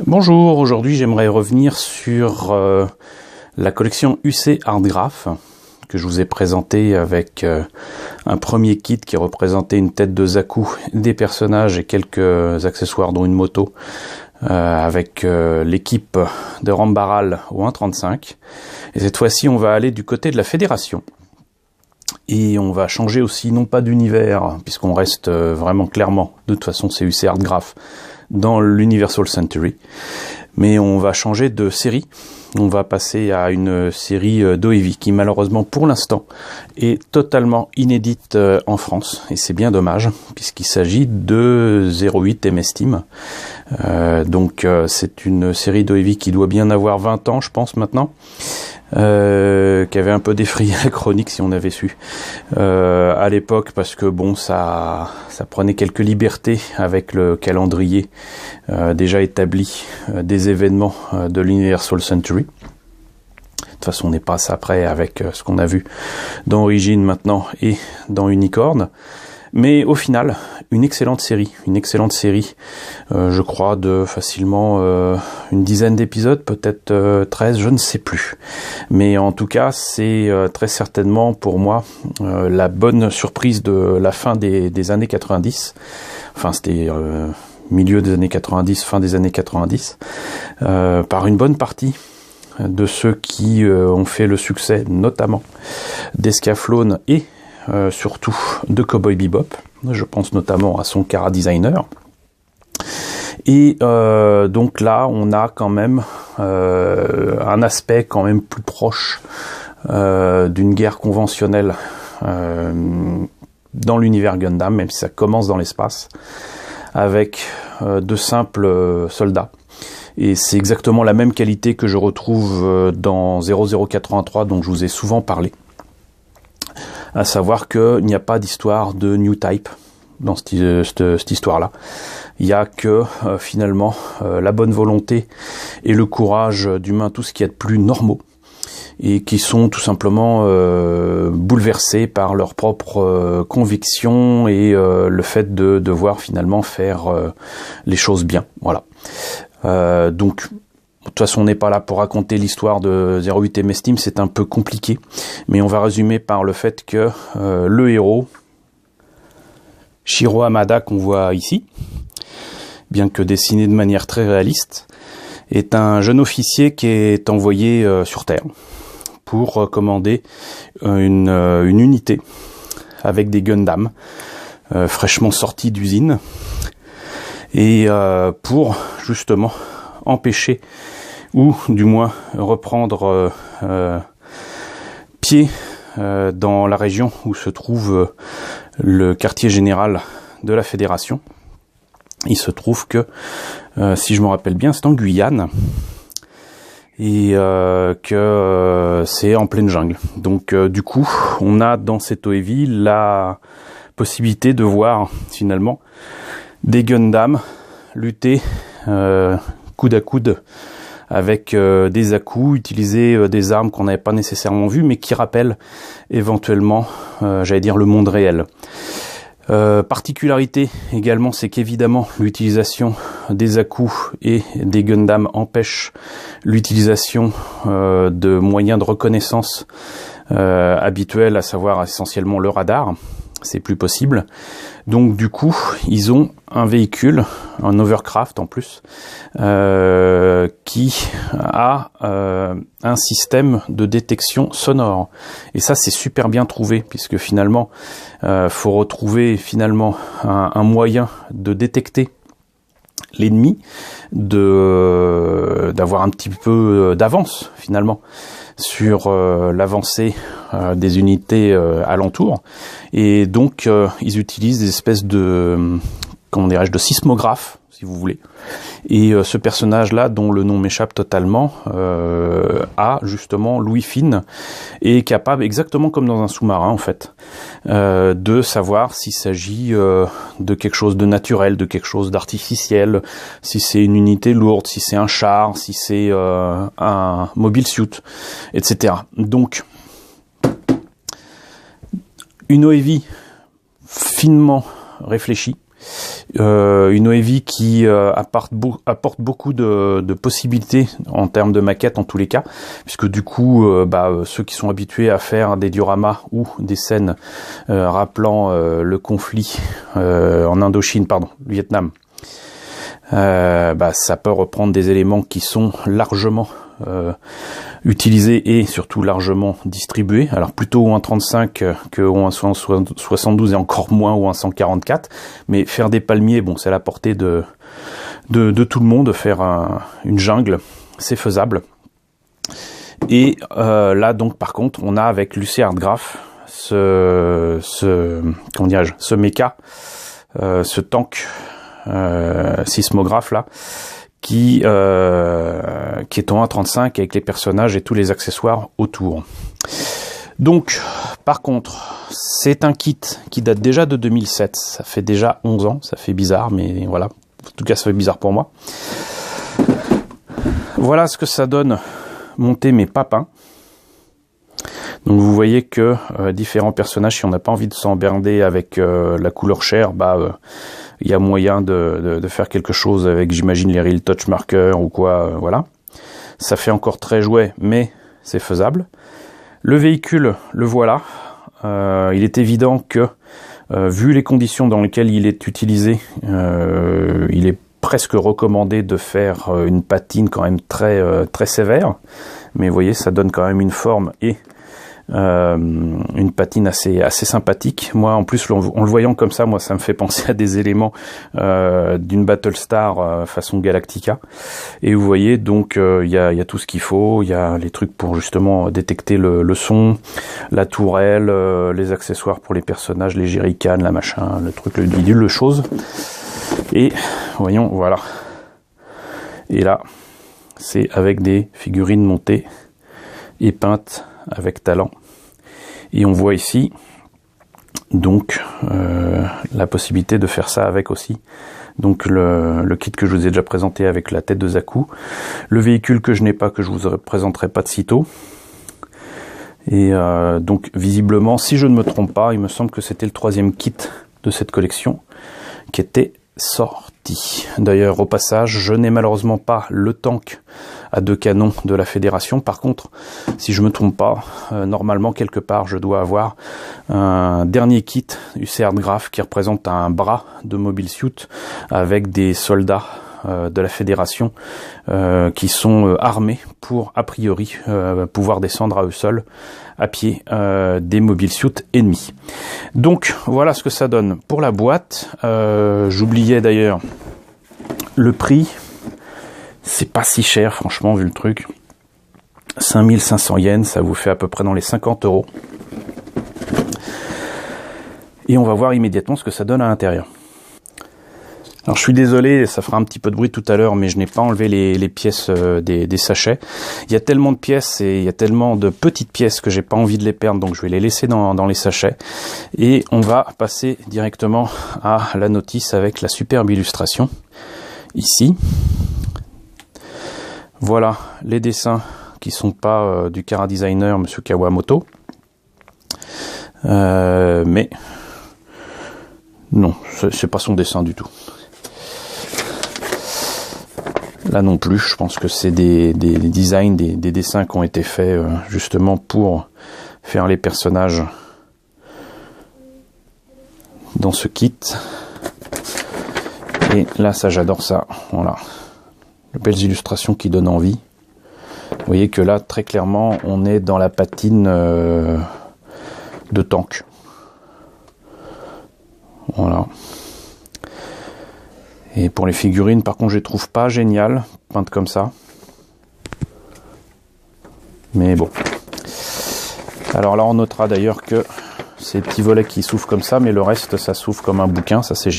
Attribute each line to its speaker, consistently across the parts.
Speaker 1: Bonjour, aujourd'hui j'aimerais revenir sur la collection UC Artgraph que je vous ai présentée avec un premier kit qui représentait une tête de Zaku, des personnages et quelques accessoires dont une moto avec l'équipe de Rambaral au 1.35. Et cette fois-ci on va aller du côté de la Fédération. Et on va changer aussi, non pas d'univers, puisqu'on reste vraiment clairement, de toute façon c'est UC Artgraph, dans l'Universal Century, mais on va changer de série. On va passer à une série d'OEV qui malheureusement pour l'instant est totalement inédite en France, et c'est bien dommage puisqu'il s'agit de 08 MS Team. Donc c'est une série d'OEV qui doit bien avoir 20 ans je pense maintenant, qui avait un peu défrayé la chronique si on avait su à l'époque, parce que bon ça prenait quelques libertés avec le calendrier déjà établi des événements de l'Universal Century. De toute façon on n'est pas après avec ce qu'on a vu dans Origin maintenant et dans Unicorn. Mais au final, une excellente série, je crois de facilement une dizaine d'épisodes, peut-être 13, je ne sais plus. Mais en tout cas, c'est très certainement pour moi la bonne surprise de la fin des années 90. Enfin, c'était milieu des années 90, fin des années 90, par une bonne partie de ceux qui ont fait le succès, notamment d'Escaflowne et surtout de Cowboy Bebop. Je pense notamment à son Cara Designer. Et donc là, on a quand même un aspect quand même plus proche d'une guerre conventionnelle dans l'univers Gundam, même si ça commence dans l'espace, avec de simples soldats. Et c'est exactement la même qualité que je retrouve dans 0083, dont je vous ai souvent parlé. À savoir qu'il n'y a pas d'histoire de New Type dans cette histoire-là. Il n'y a que finalement la bonne volonté et le courage d'humains, tout ce qui est de plus normaux, et qui sont tout simplement bouleversés par leurs propres convictions et le fait de devoir finalement faire les choses bien. Voilà. Donc de toute façon, on n'est pas là pour raconter l'histoire de 08 MS Team, c'est un peu compliqué, mais on va résumer par le fait que le héros, Shiro Hamada, qu'on voit ici, bien que dessiné de manière très réaliste, est un jeune officier qui est envoyé sur Terre pour commander une unité avec des Gundam fraîchement sortis d'usine, et pour justement empêcher ou du moins reprendre pied dans la région où se trouve le quartier général de la Fédération. Il se trouve que, si je me rappelle bien, c'est en Guyane, et que c'est en pleine jungle. Donc du coup, on a dans cette OEV la possibilité de voir finalement des Gundam lutter coude à coude avec des Zaku, utiliser des armes qu'on n'avait pas nécessairement vues, mais qui rappellent éventuellement, j'allais dire, le monde réel. Particularité également, c'est qu'évidemment l'utilisation des Zaku et des Gundam empêche l'utilisation de moyens de reconnaissance habituels, à savoir essentiellement le radar. C'est plus possible. Donc du coup, ils ont un véhicule, un Overcraft en plus, qui a un système de détection sonore. Et ça, c'est super bien trouvé, puisque finalement, faut retrouver finalement un moyen de détecter l'ennemi, d'avoir un petit peu d'avance finalement sur l'avancée des unités alentours, et donc ils utilisent des espèces de, comment dirais-je, de sismographes, si vous voulez. Et ce personnage-là, dont le nom m'échappe totalement, a justement l'ouïe fine et est capable, exactement comme dans un sous-marin en fait, de savoir s'il s'agit de quelque chose de naturel, de quelque chose d'artificiel, si c'est une unité lourde, si c'est un char, si c'est un mobile suit, etc. Donc, une OEV finement réfléchie, Une OEV qui apporte beaucoup de possibilités en termes de maquette en tous les cas, puisque du coup, ceux qui sont habitués à faire des dioramas ou des scènes rappelant le conflit en Indochine, Vietnam, ça peut reprendre des éléments qui sont largement utilisés et surtout largement distribués. Alors plutôt au 1.35 que au 1.72 et encore moins au 1.144. Mais faire des palmiers, bon, c'est à la portée de tout le monde. Faire une jungle, c'est faisable. Et là donc par contre, on a avec l'UC Hardgraph ce méca, ce tank sismographe là, qui est en 1.35 avec les personnages et tous les accessoires autour. Donc, par contre, c'est un kit qui date déjà de 2007. Ça fait déjà 11 ans. Ça fait bizarre, mais voilà. En tout cas, ça fait bizarre pour moi. Voilà ce que ça donne monter mes papins. Donc, vous voyez que différents personnages, si on n'a pas envie de s'emmerder avec la couleur chair, il y a moyen de faire quelque chose avec, j'imagine, les Real Touch Markers ou quoi, voilà. Ça fait encore très jouet, mais c'est faisable. Le véhicule, le voilà. Il est évident que, vu les conditions dans lesquelles il est utilisé, il est presque recommandé de faire une patine quand même très sévère. Mais vous voyez, ça donne quand même une forme et une patine assez sympathique. Moi, en plus, en le voyant comme ça, moi, ça me fait penser à des éléments d'une Battlestar façon Galactica. Et vous voyez, donc, il y a tout ce qu'il faut. Il y a les trucs pour justement détecter le son, la tourelle, les accessoires pour les personnages, les jerrycans, la machin, le truc, le bidule, le chose. Et voyons, voilà. Et là, c'est avec des figurines montées et peintes avec talent. Et on voit ici donc la possibilité de faire ça avec aussi. Donc le kit que je vous ai déjà présenté avec la tête de Zaku. Le véhicule que je n'ai pas, que je vous présenterai pas de sitôt. Et donc visiblement, si je ne me trompe pas, il me semble que c'était le 3e kit de cette collection qui était sorti. D'ailleurs, au passage, je n'ai malheureusement pas le tank à 2 canons de la Fédération. Par contre, si je me trompe pas, normalement quelque part je dois avoir un dernier kit UC Hardgraph qui représente un bras de Mobile Suit avec des soldats de la Fédération qui sont armés pour, a priori, pouvoir descendre à eux seuls à pied des Mobile Suits ennemis. Donc voilà ce que ça donne pour la boîte. J'oubliais d'ailleurs le prix. C'est pas si cher franchement vu le truc. 5500 yens, ça vous fait à peu près dans les 50 €. Et on va voir immédiatement ce que ça donne à l'intérieur. Alors je suis désolé, ça fera un petit peu de bruit tout à l'heure, mais je n'ai pas enlevé les pièces des sachets. Il y a tellement de pièces et il y a tellement de petites pièces que j'ai pas envie de les perdre, donc je vais les laisser dans les sachets. Et on va passer directement à la notice avec la superbe illustration, ici. Voilà les dessins qui sont pas du Cara Designer, Monsieur Kawamoto. Mais non, c'est pas son dessin du tout. Là non plus, je pense que c'est des designs, des dessins qui ont été faits justement pour faire les personnages dans ce kit. Et là, ça, j'adore ça. Voilà. De belles illustrations qui donnent envie. Vous voyez que là, très clairement, on est dans la patine de tank. Voilà. Et pour les figurines, par contre, je les trouve pas géniales, peintes comme ça. Mais bon. Alors là, on notera d'ailleurs que ces petits volets qui s'ouvrent comme ça, mais le reste, ça s'ouvre comme un bouquin. Ça, c'est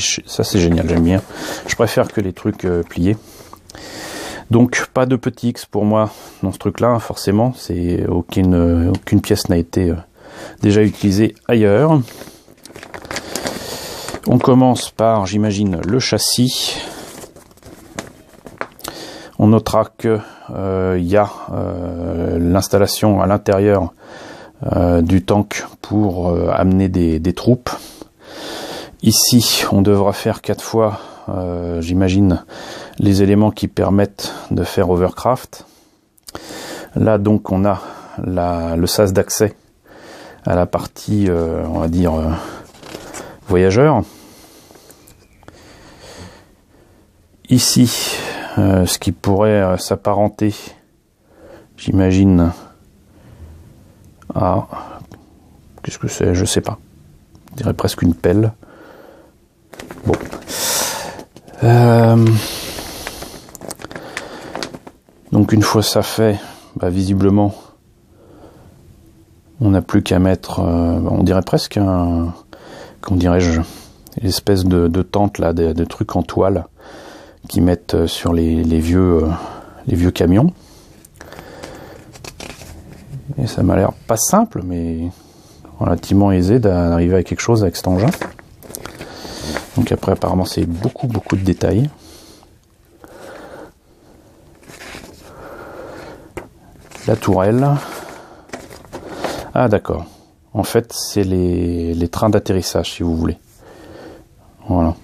Speaker 1: génial, j'aime bien. Je préfère que les trucs pliés. Donc, pas de petit X pour moi dans ce truc-là, hein, forcément. C'est aucune pièce n'a été déjà utilisée ailleurs. On commence par, j'imagine, le châssis. On notera que y a l'installation à l'intérieur du tank pour amener des troupes. Ici, on devra faire 4 fois, j'imagine, les éléments qui permettent de faire Overcraft. Là, donc, on a le sas d'accès à la partie, on va dire, voyageur. Ici, ce qui pourrait s'apparenter, j'imagine, à... Qu'est-ce que c'est? Je sais pas. Je dirais presque une pelle. Bon. Donc une fois ça fait, visiblement, on n'a plus qu'à mettre, on dirait presque un, comment dirais-je, une espèce de tente là, de trucs en toile qui mettent sur les vieux camions. Et ça m'a l'air pas simple, mais relativement aisé d'arriver à quelque chose avec cet engin. Donc après, apparemment, c'est beaucoup de détails. La tourelle. Ah d'accord. En fait, c'est les trains d'atterrissage, si vous voulez. Voilà.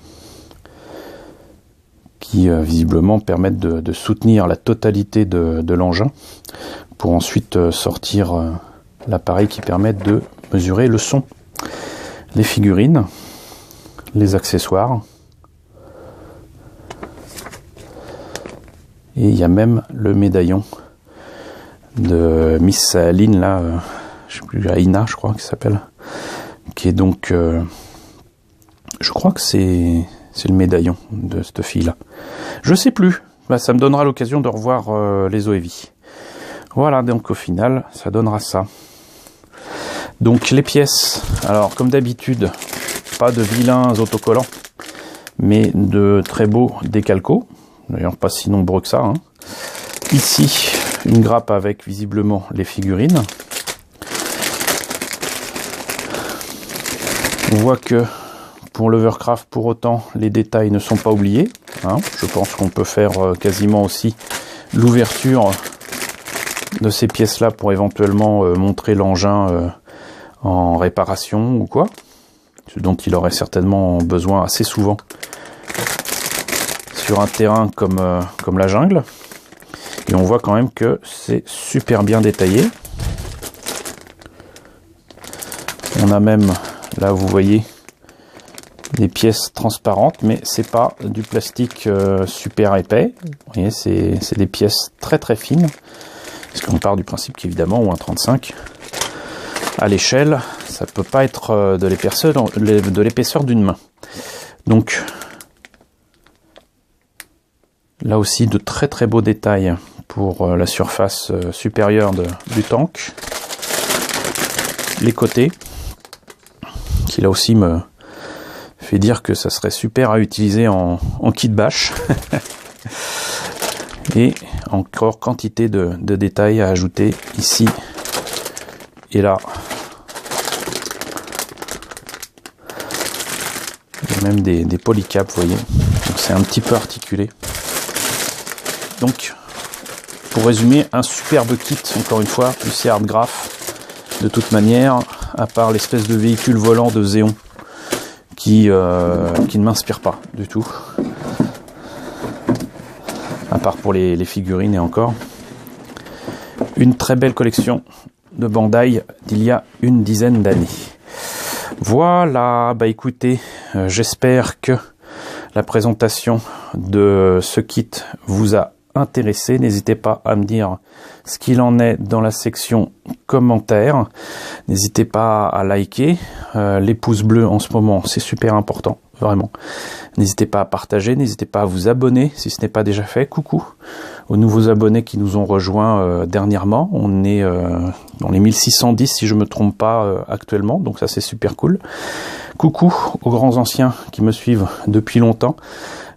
Speaker 1: Qui visiblement permettent de soutenir la totalité de l'engin pour ensuite sortir l'appareil qui permet de mesurer le son. Les figurines, les accessoires, et il y a même le médaillon de Miss Lynn là, je sais plus, Aina je crois qu'il s'appelle, qui est donc, je crois que c'est le médaillon de cette fille là. Je sais plus, ça me donnera l'occasion de revoir les OEV. Voilà, donc au final, ça donnera ça. Donc les pièces, alors comme d'habitude, pas de vilains autocollants, mais de très beaux décalcos, d'ailleurs pas si nombreux que ça. Hein. Ici, une grappe avec visiblement les figurines. On voit que pour l'Overcraft, pour autant, les détails ne sont pas oubliés. Hein. Je pense qu'on peut faire quasiment aussi l'ouverture de ces pièces-là pour éventuellement montrer l'engin en réparation ou quoi, ce dont il aurait certainement besoin assez souvent sur un terrain comme la jungle. Et on voit quand même que c'est super bien détaillé. On a même, là vous voyez, des pièces transparentes, mais c'est pas du plastique super épais. Vous voyez, c'est des pièces très fines. Parce qu'on part du principe qu'évidemment, ou un 35, à l'échelle, ça peut pas être de l'épaisseur d'une main. Donc, là aussi, de très beaux détails pour la surface supérieure du tank. Les côtés, qui là aussi me fait dire que ça serait super à utiliser en kit bash. Et encore quantité de détails à ajouter ici et là. Il y a même des polycaps, vous voyez. Donc c'est un petit peu articulé. Donc, pour résumer, un superbe kit, encore une fois, UC Artgraph. De toute manière, à part l'espèce de véhicule volant de Xéon qui ne m'inspire pas du tout. À part pour les figurines et encore. Une très belle collection de Bandai d'il y a une dizaine d'années. Voilà, écoutez, j'espère que la présentation de ce kit vous a intéressé. N'hésitez pas à me dire ce qu'il en est dans la section commentaires. N'hésitez pas à liker. Les pouces bleus en ce moment, c'est super important, vraiment. N'hésitez pas à partager, n'hésitez pas à vous abonner si ce n'est pas déjà fait. Coucou aux nouveaux abonnés qui nous ont rejoints dernièrement. On est dans les 1610 si je me trompe pas actuellement, donc ça c'est super cool. Coucou aux grands anciens qui me suivent depuis longtemps.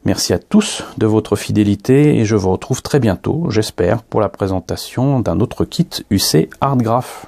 Speaker 1: Merci à tous de votre fidélité et je vous retrouve très bientôt, j'espère, pour la présentation d'un autre kit UC Artgraph.